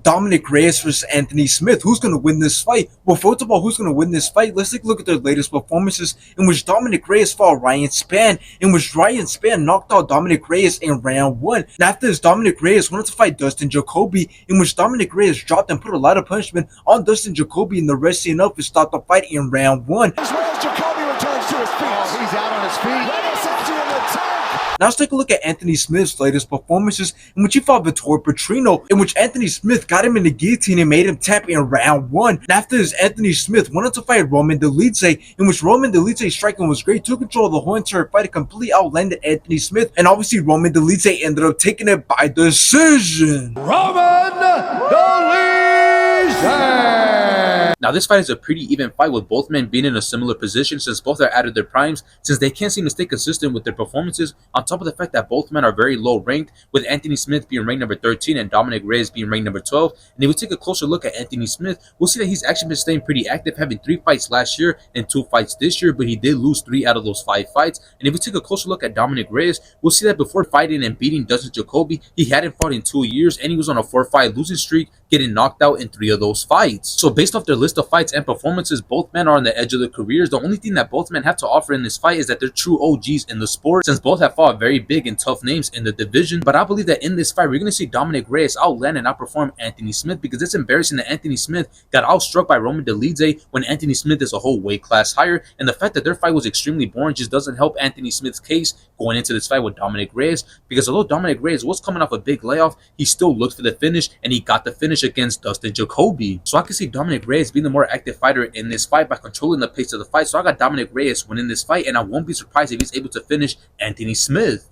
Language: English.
Dominick Reyes versus Anthony Smith. Who's going to win this fight? Well, first of all, who's going to win this fight? Let's take a look at their latest performances, in which Dominick Reyes fought Ryan Spann, in which Ryan Spann knocked out Dominick Reyes in round 1. And after this, Dominick Reyes wanted to fight Dustin Jacoby, in which Dominick Reyes dropped and put a lot of punishment on Dustin Jacoby, and the rest enough to start the fight in round 1. Jacoby returns to his feet. Oh, he's out on his feet. Now let's take a look at Anthony Smith's latest performances, in which he fought Vitor Petrino, in which Anthony Smith got him in the guillotine and made him tap in round 1. And after this, Anthony Smith wanted to fight Roman Dolidze, in which Roman Dolidze's striking was great, took control of the whole entire fight, and completely outlanded Anthony Smith, and obviously Roman Dolidze ended up taking it by decision. Roman Dolidze! Now this fight is a pretty even fight, with both men being in a similar position since both are out of their primes, since they can't seem to stay consistent with their performances, on top of the fact that both men are very low ranked, with Anthony Smith being ranked number 13 and Dominick Reyes being ranked number 12. And if we take a closer look at Anthony Smith, we'll see that he's actually been staying pretty active, having 3 fights last year and 2 fights this year, but he did lose 3 out of those 5 fights. And if we take a closer look at Dominick Reyes, we'll see that before fighting and beating Dustin Jacoby, he hadn't fought in 2 years, and he was on a 4-fight losing streak, getting knocked out in 3 of those fights. So based off their list of fights and performances, both men are on the edge of their careers. The only thing that both men have to offer in this fight is that they're true OGs in the sport, since both have fought very big and tough names in the division. But I believe that in this fight, we're going to see Dominick Reyes outland and outperform Anthony Smith, because it's embarrassing that Anthony Smith got outstruck by Roman Dolidze when Anthony Smith is a whole weight class higher, and the fact that their fight was extremely boring just doesn't help Anthony Smith's case going into this fight with Dominick Reyes, because although Dominick Reyes was coming off a big layoff, he still looked for the finish, and he got the finish against Dustin Jacoby. So I can see Dominick Reyes being the more active fighter in this fight by controlling the pace of the fight. So I got Dominick Reyes winning this fight, and I won't be surprised if he's able to finish Anthony Smith.